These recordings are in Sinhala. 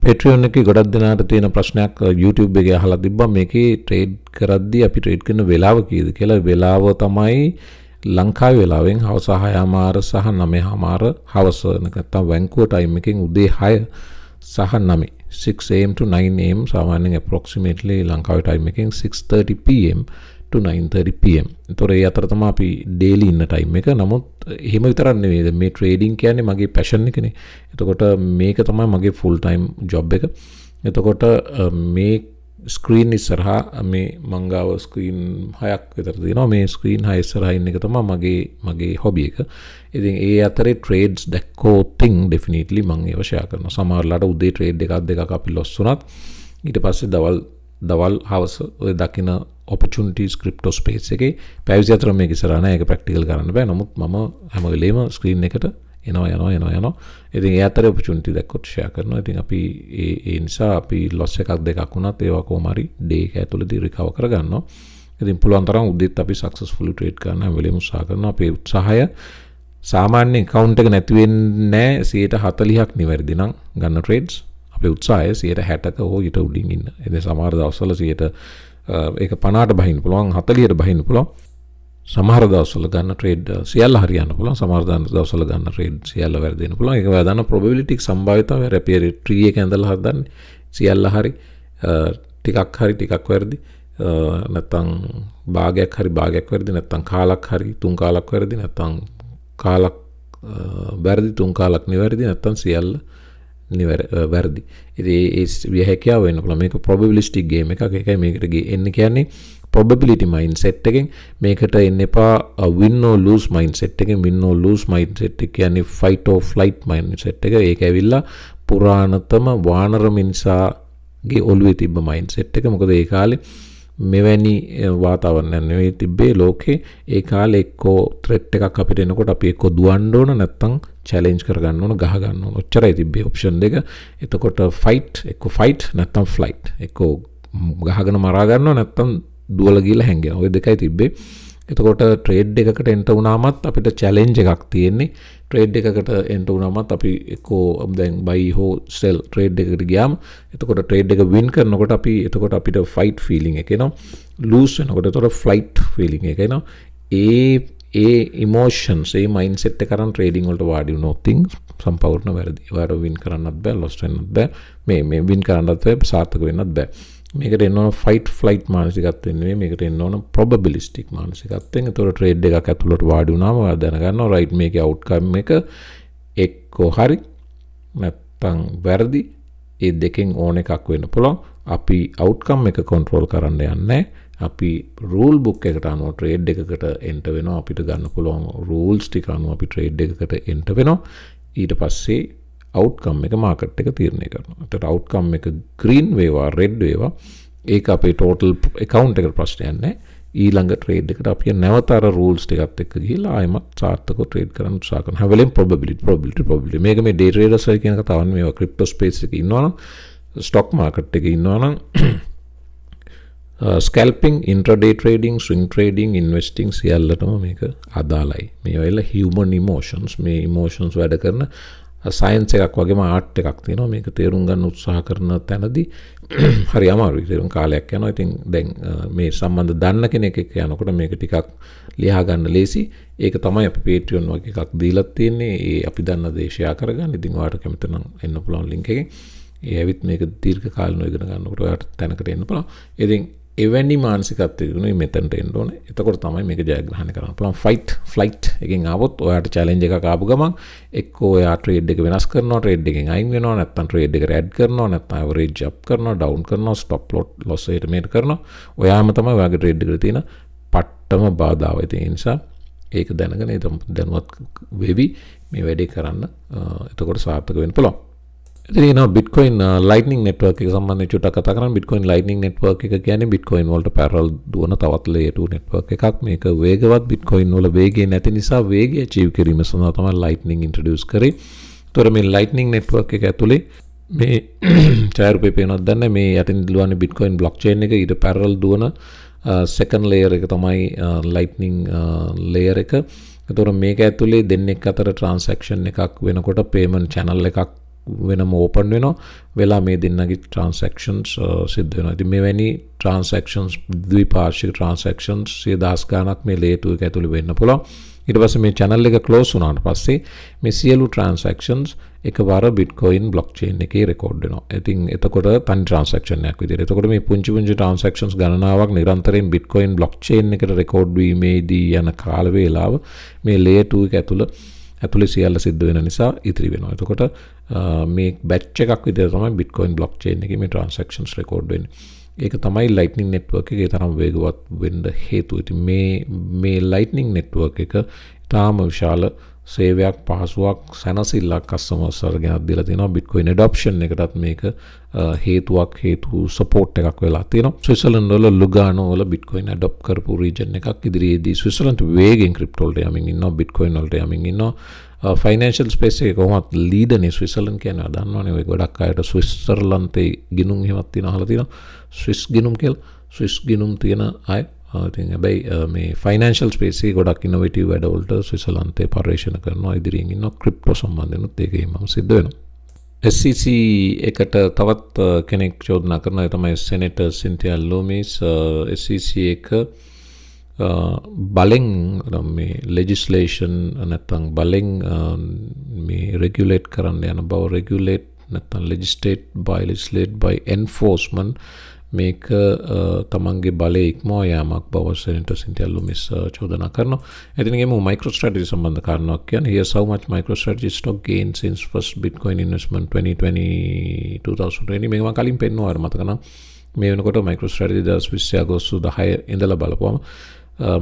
Patreon එකේ ගොඩක් දෙනාට තියෙන ප්‍රශ්නයක් YouTube එකේ අහලා තිබ්බා මේකේ ට්‍රේඩ් කරද්දී අපි ට්‍රේඩ් කරන වෙලාව කීයද කියලා. වෙලාව තමයි ලංකාවේ වෙලාවෙන් හවස 6:00 සහ 9:00 හවස නැත්නම් වැන්කුවර් ටයිම් එකෙන් උදේ 6 සහ 9 6 am to 9 am සාමාන්‍යයෙන් approximately ලංකාවේ ටයිම් එකෙන් 6:30 pm to 9:30 pm. ඒතොර ඒ අතර තමයි අපි daily ඉන්න ටයිම් එක. නමුත් එහෙම විතරක් නෙවෙයි. මේ ට්‍රේඩින් කියන්නේ මගේ පැෂන් එකනේ. එතකොට මේක තමයි මගේ ෆුල් ටයිම් ජොබ් එක. එතකොට මේ ස්ක්‍රීන් ඉස්සරහා මේ මංගාව ස්ක්‍රීන් 6ක් විතර තියෙනවා. මේ ස්ක්‍රීන් 6 ඉස්සරහා ඉන්න එක තමයි මගේ හොබි එක. ඉතින් ඒ අතරේ ට්‍රේඩ්ස් දැක්කෝ thing definitely මම ඒව ෂෙයා කරනවා. සමහරලාට උදේ ට්‍රේඩ් එකක් දෙකක් අපි ලොස් වුණත් ඊට පස්සේ දවල් හවස ඔය දකින opportunities crypto space එකේ පැවිදි අතර මේක ඉස්සරහ නැහැ. ඒක ප්‍රැක්ටිකල් කරන්න බෑ. නමුත් මම හැම වෙලේම ස්ක්‍රීන් එකට යනවා. ඉතින් ඒ අතරේ opportunity දැක්කොත් ෂෙයා කරනවා. ඉතින් අපි ඒ නිසා අපි loss එකක් දෙකක් වුණත් ඒවා කොහොම හරි day එක ඇතුළතදී recover කරගන්නවා. ඉතින් පුළුවන් තරම් උදේත් අපි successfully trade කරන්න හැම වෙලේම උත්සාහ කරනවා. අපේ උත්සාහය සාමාන්‍ය account එක නැති වෙන්නේ නැහැ 40%ක් නිවැරදි නම් ගන්න trades. අපේ උත්සාහය 60%ක හෝ ඊට උඩින් ඉන්න. ඉතින් සමහර දවස්වල ඒක 50ට බහින්න පුළුවන් 40ට බහින්න පුළුවන්. සමහර දවස්වල ගන්න ට්‍රේඩ් සියල්ල හරියන්න පුළුවන්. සමහර දවස්වල ගන්න ට්‍රේඩ් සියල්ල වැරදෙන්න පුළුවන්. ඒක වදන්න probability සම්භාවිතාවය අපි tree එක ඇඳලා හදන්නේ සියල්ල හරි ටිකක් වැරදි නැත්නම් භාගයක් වැරදි නැත්නම් කාලක් හරි තුන් කාලක් වැරදි නැත්නම් කාලක් වැරදි තුන් කාලක් නිවැරදි නැත්නම් සියල්ල වැරදි. ඉතින් ඒ හැකියාව වෙන්න පුළුවන්. මේක probabilistic game එකක්. ඒකයි මේකට එන්නේ කියන්නේ probability mindset එකෙන්. මේකට එන්න එපා win or lose mindset එකෙන්. win or lose mindset එක කියන්නේ fight or flight mindset එක. ඒක ඇවිල්ලා පුරාණතම වානර මිනිසාගේ ඔළුවේ තිබ්බ mindset එක. මොකද ඒ කාලේ මෙවැනි වාතාවරණයක් නෙවෙයි තිබ්බේ ලෝකේ. ඒ කාලේ එක්කෝ threat එකක් අපිට එනකොට අපි එක්කෝ දුවන්න ඕන නැත්නම් challenge කරගන්න ඕන ගහ ගන්න ඕන. ඔච්චරයි තිබ්බේ option දෙක. එතකොට fight නැත්නම් flight. එක්කෝ ගහගෙන මරා ගන්නවා නැත්නම් දුවලා ගිහලා හැංගෙනවා. ඔය දෙකයි තිබ්බේ. එතකොට ට්‍රේඩ් එකකට එන්ටර් වුණාමත් අපිට challenge එකක් තියෙන්නේ. ට්‍රේඩ් එකකට එන්ටර් වුණාමත් අපි එක්කෝ දැන් buy හෝ sell ට්‍රේඩ් එකකට ගියාම එතකොට ට්‍රේඩ් එක win කරනකොට එතකොට අපිට fight feeling එක එනවා. lose වෙනකොට එතකොට flight feeling එක එනවා. ඒ emotions ඒ mindset එක කරන් trading වලට වාඩි වුණොත් සම්පූර්ණ වැරදි. ඒවට win කරන්නත් බෑ, loss වෙන්නත් බෑ. මේ win කරන්නත් බෑ, සාර්ථක වෙන්නත් බෑ. මේකට එන්න ඕන fight flight මානසිකත්වයෙන් නෙවෙයි. මේකට එන්න ඕන probabilistic මානසිකත්වයෙන්. ඒතකොට trade එකක් ඇතුළට වාඩි වුණාම ඔයා දැනගන්නවා right මේකේ outcome එක එක්කෝ හරි නැත්නම් වැරදි. ඒ දෙකෙන් ඕන එකක් වෙන්න පුළුවන්. අපි outcome එක control කරන්න යන්නේ. අපි rule book එකට අනුව trade එකකට enter වෙනවා. අපිට ගන්න පුළුවන් rules ටික අනුව අපි trade එකකට enter වෙනවා. ඊට පස්සේ outcome එක market එක තීරණය කරනවා. ඒතට outcome එක green වේවා red වේවා ඒක අපේ total account එකට ප්‍රශ්නයක් නැහැ. ඊළඟ trade එකට අපි නැවත අර rules ටිකත් එක්ක ගිහිල්ලා ආයෙමත් සාර්ථකව trade කරන්න උත්සාහ කරනවා. හැබැයි probability මේක මේ day traders අය කියන කතාවක් නෙවෙයි. මේවා crypto space එකේ ඉන්නවනම් stock market එකේ ඉන්නවනම් scalping, intraday trading, swing trading, investing සියල්ලටම මේක අදාළයි. මේ වෙලාව human emotions මේ emotions වැඩ කරන සයන්ස් එකක් වගේම ආර්ට් එකක් තියෙනවා. මේක තේරුම් ගන්න උත්සාහ කරන තැනදී හරි අමාරුයි. තේරුම් කාලයක් යනවා. ඉතින් දැන් මේ සම්බන්ධ දන්න කෙනෙක් එක්ක යනකොට මේක ටිකක් ලියා ගන්න ලේසි. ඒක තමයි අපි Patreon වගේ එකක් දීලා තියෙන්නේ. ඒ අපි දන්න දේ ෂෙයා කරගන්න. ඉතින් ඔයාලට කැමති නම් එන්න පුළුවන් link එකෙන්. ඒ ඇවිත් මේක දීර්ඝ කාලිනව ඉගෙන ගන්නකොට ඔයාලට තැනකට එන්න පුළුවන්. ඉතින් එවැනි මානසිකත්වයකිනුයි මෙතනට එන්න ඕනේ. එතකොට තමයි මේක ජයග්‍රහණය කරන්න පුළුවන්. fight flight එකෙන් ආවොත් ඔයාට challenge එකක් ආපු ගමන් එක්කෝ ඔයා trade එක වෙනස් කරනවා, trade එකෙන් අයින් වෙනවා, නැත්නම් trade එකට add කරනවා, නැත්නම් average up කරනවා, down කරනවා, stop loss එකට මේක කරනවා. ඔයාම තමයි ඔයාගේ trade එකට තියෙන පට්ටම බාධාව. ඒ නිසා ඒක දැනගෙන දැනුවත් වෙවි මේ වැඩේ කරන්න. එතකොට සාර්ථක වෙන්න පුළුවන්. ඉතින් Bitcoin Lightning network එක සම්බන්ධව චුට්ටක් කතා කරන්න. Bitcoin Lightning network එක කියන්නේ Bitcoin වලට parallel දුවන තවත් layer 2 network එකක්. මේක වේගවත් Bitcoin වල වේගය නැති නිසා වේගය achieve කිරීම සඳහා තමයි Lightning introduce කරේ. ඒතොර මේ Lightning network එක ඇතුලේ මේ ඡායාරූපේ පේනවද දන්නේ මේ යටින් දුවන්නේ Bitcoin blockchain එක ඊට parallel දුවන second layer එක තමයි Lightning layer එක. ඒතොර මේක ඇතුලේ දෙන්නෙක් අතර transaction එකක් වෙනකොට payment channel එකක් වෙනම ඕපන් වෙනවා වෙලා මේ දෙන්නගේ ට්‍රාන්සැක්ෂන්ස් සිද්ධ වෙනවා. ඉතින් මෙවැනි ට්‍රාන්සැක්ෂන්ස් ද්විපාර්ශ්වික ට්‍රාන්සැක්ෂන්ස් 10000 ගණක් මේ ලේයර් 2 එක ඇතුළේ වෙන්න පුළුවන්. ඊට පස්සේ මේ channel එක close වුණාට පස්සේ මේ සියලු transactions එකවර Bitcoin blockchain එකේ record වෙනවා. ඉතින් එතකොට තනි transaction එකක් විදියට. එතකොට මේ පුංචි transactions ගණනාවක් නිරන්තරයෙන් Bitcoin blockchain එකට record වීමේදී යන කාල වේලාව මේ layer 2 එක ඇතුළේ සියල්ල සිද්ධ වෙන නිසා ඉතිරි වෙනවා. එතකොට මේ batch එකක් විදියට තමයි Bitcoin blockchain එකේ මේ transactions record වෙන්නේ. ඒක තමයි lightning network එකේ තරම් වේගවත් වෙන්න හේතුව. ඉතින් මේ lightning network එක තාම විශාල සේවයක් පහසුවක් සැනසෙල්ලක් කස්ටමර්ස් වලට දීලා තියෙනවා. Bitcoin adoption එකටත් මේක හේතු support එකක් වෙලා තියෙනවා. ස්විට්සර්ලන්ඩ් වල ලුගානෝ වල Bitcoin adopt කරපු region එකක් ඉදිරියේදී ස්විට්සර්ලන්ඩ් වේගෙන් crypto වලට යමින් ඉන්නවා, Bitcoin වලට යමින් ඉන්නවා. ෆයිනෑන්ෂල් ස්පේස් එකේ කොහොමත් ලීඩර්නේ ස්විට්සර්ලන්ඩ් කියන්නේ දන්නවනේ ඔය ගොඩක් අයට ස්විට්සර්ලන්තේ ගිණුම් එහෙමත් තියෙනවා අහලා තියෙනවා ස්විස් ගිණුම් කියලා ස්විස් ගිණුම් තියෙන අය ඉතින් හැබැයි මේ ෆයිනෑන්ෂල් ස්පේස් එකේ ගොඩක් ඉනොවේටිව් වැඩවලට ස්විට්සර්ලන්තේ පරිශ්‍රණ කරනවා ඉදිරියෙන් ඉන්නවා ක්‍රිප්ටෝ සම්බන්ධෙනුත් ඒකෙම සිද්ධ වෙනවා SEC එකට තවත් කෙනෙක් චෝදනා කරනවා ඒ තමයි සෙනේටර් සින්තියා ලූමිස් SEC එක බලෙන් මේ legislation නැත්නම් බලෙන් මේ regulate කරන්න යන බව regulate නැත්නම් legislate by enforcement මේක තමන්ගේ බලය ඉක්මවා යාමක් බව සෙනේටර් සින්තියා ලූමිස් චෝදනා කරනවා. එතන ගේමු MicroStrategy සම්බන්ධ කාරණාවක් කියන්නේ here's how much MicroStrategy stock gained since first Bitcoin investment 2020 මේක මම කලින් පෙන්නුවා මතක නම් මේ වෙනකොට MicroStrategy 2020 අගෝස්තු 10 ඉඳලා බලපුවම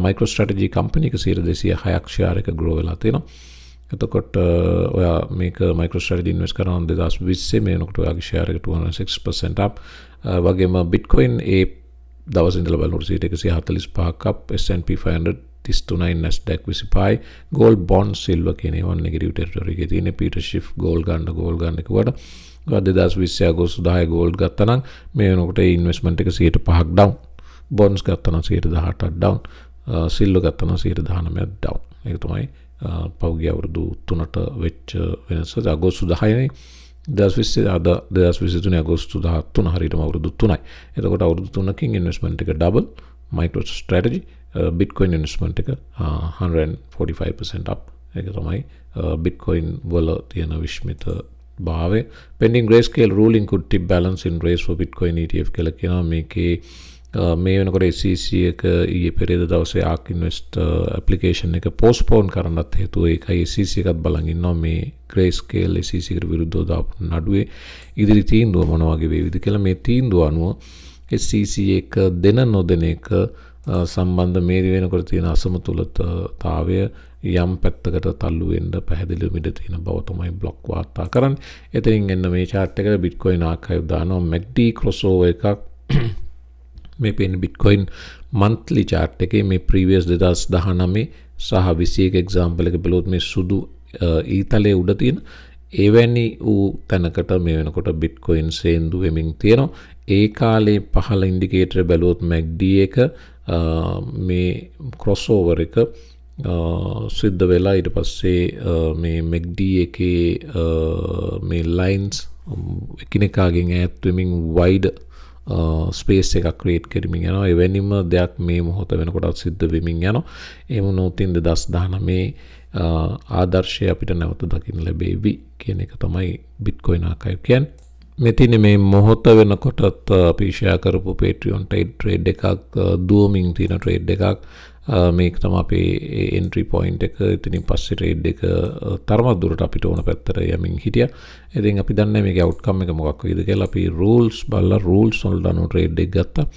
MicroStrategy company එක 206ක් share එක grow වෙලා තියෙනවා. එතකොට ඔයා මේක MicroStrategy invest කරනවා 2020 මේ වෙනකොට ඔයාගේ share එක 206% up. වගේම Bitcoin ඒ දවස් ඉඳලා බලනකොට 145ක් up, S&P 500 39, Nasdaq 25, gold bond silver කියන ඒවා negative territory එකේ තියෙන Peter Schiff gold ගන්න කිව්වට 2020 අගෝස්තු 10 gold ගත්තා නම් මේ වෙනකොට ඒ investment එක 105ක් down. bonds ගත්තා නම් 118ක් down. silver ගත්තා නම් 119ක් down. ඒක තමයි පෞගිය අවුරුදු 3ට වෙච්ච වෙනස. අගෝස්තු 10නේ 2023 අගෝස්තු 13 හරියටම අවුරුදු 3යි. එතකොට අවුරුදු 3කින් ඉන්වෙස්ට්මන්ට් එක ඩබල්. MicroStrategy Bitcoin ඉන්වෙස්ට්මන්ට් එක 145% up. ඒක තමයි Bitcoin වල තියෙන විශ්මිත භාවය. pending grayscale ruling could tip balance in race for Bitcoin ETF කියලා කියනවා. මේකේ මේ වෙනකොට SEC එක ඊයේ පෙරේද දවසේ ARK Invest application එක postpone කරන්නත් හේතුව ඒකයි. SEC එකත් බලන් ඉන්නවා මේ grayscale SEC එකට විරුද්ධව දාපු නඩුවේ ඉදිරි තීන්දුව මොන වගේ වේවිද කියලා. මේ තීන්දුව අනුව SEC එක දෙන නොදෙන එක සම්බන්ධ මේ වෙනකොට තියෙන අසමතුලිතතාවය යම් පැත්තකට තල්ලු වෙන්න පැහැදිලිව මිද තියෙන බව තමයි බ්ලොක් වාර්තා කරන්නේ. එතනින් එන්න මේ chart එකට Bitcoin archive දානවා MACD crossover එකක්. මේ පේන Bitcoin monthly chart එකේ මේ previous 2019 සහ 21 example එක බලුවොත් මේ සුදු ඊතලයේ උඩ තියෙන එවැනි වූ තැනකට මේ වෙනකොට Bitcoin සේන්දු වෙමින් තියෙනවා. ඒ කාලේ පහළ ඉන්ඩිකේටර් බැලුවොත් MACD එක මේ crossover එක සිද්ධ වෙලා ඊට පස්සේ මේ MACD එකේ මේ lines එකිනෙකාගෙන් ඈත් වෙමින් wide ස්පේස් එකක් ක්‍රියේට් කරමින් යනවා. එවැනිම දෙයක් මේ මොහොත වෙනකොටත් සිද්ධ වෙමින් යනවා. එහෙම වුණොත් 2019 ආදර්ශය අපිට නැවත දකින්න ලැබෙවි කියන එක තමයි Bitcoin archive කියන්නේ. මෙතින් මේ මොහොත වෙනකොටත් අපි ෂෙයා කරපු Patreon trade එකක් දුවමින් තියෙන trade එකක් මේක තමයි අපේ entry point එක. ඉතින් පස්සේ trade එක තරමක් දුරට අපිට ඕන පැත්තට යමින් හිටියා. ඉතින් අපි දන්නේ මේකේ outcome එක මොකක් වෙයිද කියලා. අපි rules බලලා rules වලට අනුව trade එක ගත්තා.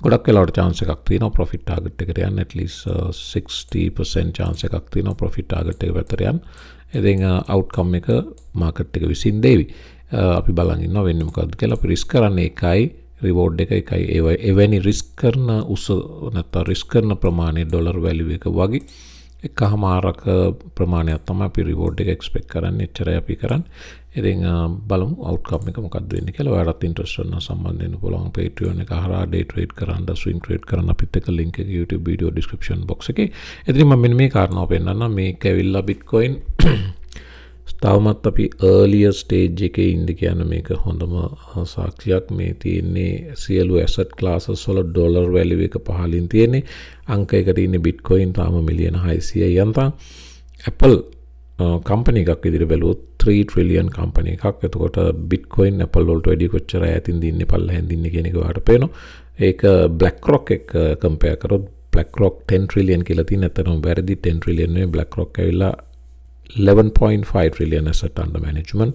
ගොඩක් වෙලාවට chance එකක් තියෙනවා profit target එකට යන්න. at least 60% chance එකක් තියෙනවා profit target එක පැත්තට යන්න. ඉතින් outcome එක market එක විසින් දෙවි. අපි බලන් ඉන්නවා වෙන්නේ මොකද්ද කියලා. අපි risk කරන්නේ එකයි reward එක එකයි. එවැනි risk කරන නැත්නම් risk කරන ප්‍රමාණය dollar value එක වගේ එකමාරක ප්‍රමාණයක් තමයි අපි reward එක expect කරන්නේ. එච්චරයි අපි කරන්නේ. ඉතින් බලමු outcome එක මොකක්ද වෙන්නේ කියලා. ඔයාලට interest වෙන සම්බන්ධ වෙන්න පුළුවන් Patreon එක හරහා day trade කරන්න, swing trade කරන්න අපිත් එක්ක link එක YouTube video description box එකේ. ඉතින් මම මෙන්න මේ කාරණාව පෙන්නන්නම්. මේක ඇවිල්ලා Bitcoin තවමත් අපි earlier stage එකේ ඉන්න කියන මේක හොඳම සාක්ෂියක් මේ තියෙන්නේ සියලු asset classes වල dollar value එක පහලින් තියෙන්නේ අංකයකට ඉන්නේ bitcoin තාම මිලියන 600යි යන්තම් Apple කම්පනි එකක් විදිහට බැලුවොත් 3 trillion කම්පනි එකක්. එතකොට bitcoin Apple වලට වැඩි කොච්චර ඈතින් දින්නේ පල්ලෙහෙන් දින්නේ කියන එක ඔයාලට පේනවා. ඒක BlackRock එක compare කරොත් BlackRock 10 trillion කියලා තියෙන අතරම වැරදි 10 trillion නෙවෙයි BlackRock ඇවිල්ලා 11.5 trillion asset under management.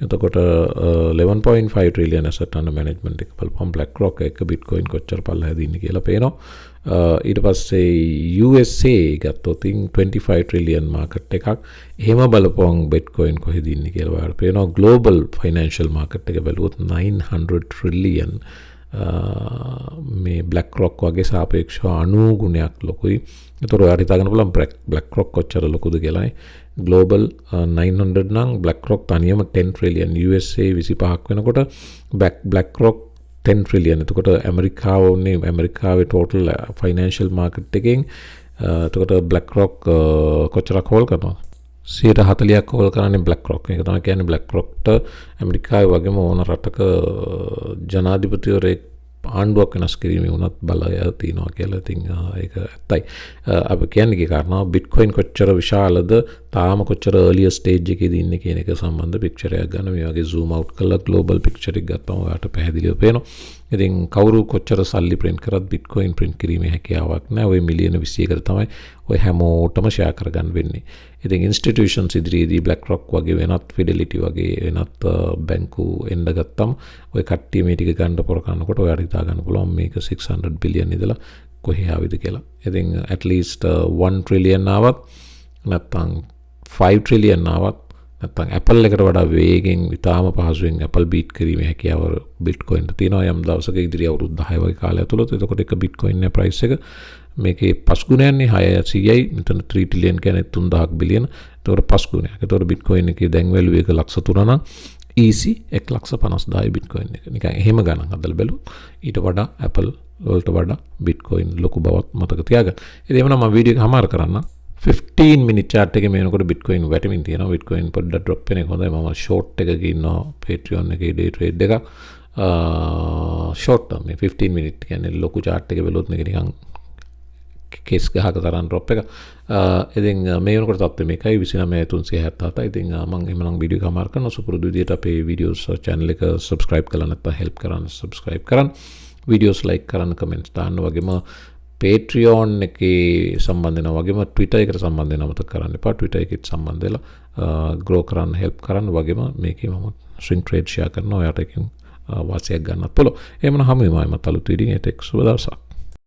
එතකොට 11.5 trillion asset under management එක බලපුවම BlackRock එක Bitcoin කොච්චර පල්ලෙහාද ඉන්නේ කියලා පේනවා. ඊට පස්සේ USA ගත්තොත් 25 trillion market එකක්. එහෙම බලපුවම Bitcoin කොහෙද ඉන්නේ කියලා ඔයාලට පේනවා. Global financial market එක බැලුවොත් 900 trillion මේ BlackRock වගේ සාපේක්ෂව 90 ගුණයක් ලොකුයි. ඒතර ඔයාලට හිතාගන්න පුළුවන් BlackRock කොච්චර ලොකුද කියලානේ. Global 900 නම් BlackRock තනියම 10 trillion USA 25ක් වෙනකොට BlackRock 10 trillion. එතකොට ඇමරිකාවේ total financial market එකෙන් එතකොට BlackRock කොච්චරක් හෝල් කරනවද? 140ක් හෝල් කරන්නේ BlackRock. ඒක තමයි කියන්නේ BlackRockට ඇමරිකාවේ වගේම ඕන රටක ජනාධිපතිවරයෙක් ආණ්ඩුවක් වෙනස් කිරීමේ උනත් බලය තියෙනවා කියලා. ඉතින් ඒක ඇත්තයි. අපි කියන්නේ කාරණා Bitcoin කොච්චර විශාලද තාම කොච්චර earlier stage එකේදී ඉන්නේ කියන එක සම්බන්ධ picture එකක් ගන්න මේ වගේ zoom out කරලා global picture එක ගත්තම ඔයාලට පැහැදිලිව පේනවා. ඉතින් කවුරු කොච්චර සල්ලි print කරත් Bitcoin print කිරීමේ හැකියාවක් නැහැ. ওই මිලියන 20කට තමයි ඔය හැමෝටම share කරගන්න වෙන්නේ. ඉතින් institutions ඉදිරියේදී BlackRock වගේ වෙනත් Fidelity වගේ වෙනත් බැංකු එන්න ගත්තම ඔය කට්ටිය මේ ටික ගන්න පොර කරනකොට ඔයාලට හිතා ගන්න පුළුවන් මේක 600 billion ඉඳලා කොහේ ආවිද කියලා. ඉතින් at least 1 trillion ආවත් නැත්නම් 5 trillion ආවත් නැත්නම් Apple එකට වඩා වේගෙන් ඉතාම පහසුවෙන් Apple beat කිරීමේ හැකියාව Bitcoin ට තියෙනවා යම් දවසක ඉදිරි අවුරුදු 10 වගේ කාලය තුලත්. එතකොට එක Bitcoin නේ price එක මේකේ 5 ගුණයන්නේ 600යි මෙතන 3 trillion කියන්නේ 3000 billion. එතකොට 5 ගුණයක්. එතකොට Bitcoin එකේ දැන් value එක ලක්ෂ 3 නම් easy 1,50,000යි Bitcoin එක. නිකන් එහෙම ගණන් හදලා බැලුවොත් ඊට වඩා Apple වලට වඩා Bitcoin ලොකු බවක් මතක තියාගන්න. ඉතින් එහෙනම් මම වීඩියෝ එක හමාර කරන්න. 15 minute chart එකේ මේනකොට Bitcoin වැටෙමින් තියෙනවා. Bitcoin පොඩ්ඩක් drop වෙන එක හොඳයි. මම short එකක ඉන්නවා Patreon එකේ day trade එක. short term මේ 15 minute කියන්නේ ලොකු chart එකේ බැලුවොත් මේක නිකන් කේස් ගහක තරම් drop එක. ඉතින් මේ වෙනකොට තත්ත්වය මේකයි 29377. ඉතින් මම එhmenan වීඩියෝ එක අමාර කරන සුපුරුදු විදියට අපේ videos channel එක subscribe කරලා නැත්නම් help කරන්න subscribe කරන්න. videos like කරන්න comments දාන්න වගේම Patreon එකේ සම්බන්ධ වෙනවා වගේම Twitter එකට සම්බන්ධ වෙනවා මතක කරන්න එපා. Twitter එකෙත් සම්බන්ධ වෙලා grow කරන්න help කරන්න වගේම මේකේ මම swing trade share කරනවා. ඔයාට එකකින් වාසියක් ගන්නත් පුළුවන්. එහෙමනම් හැමෝම මම අලුත් වීඩියෝ එකක් සුබ දවසක්.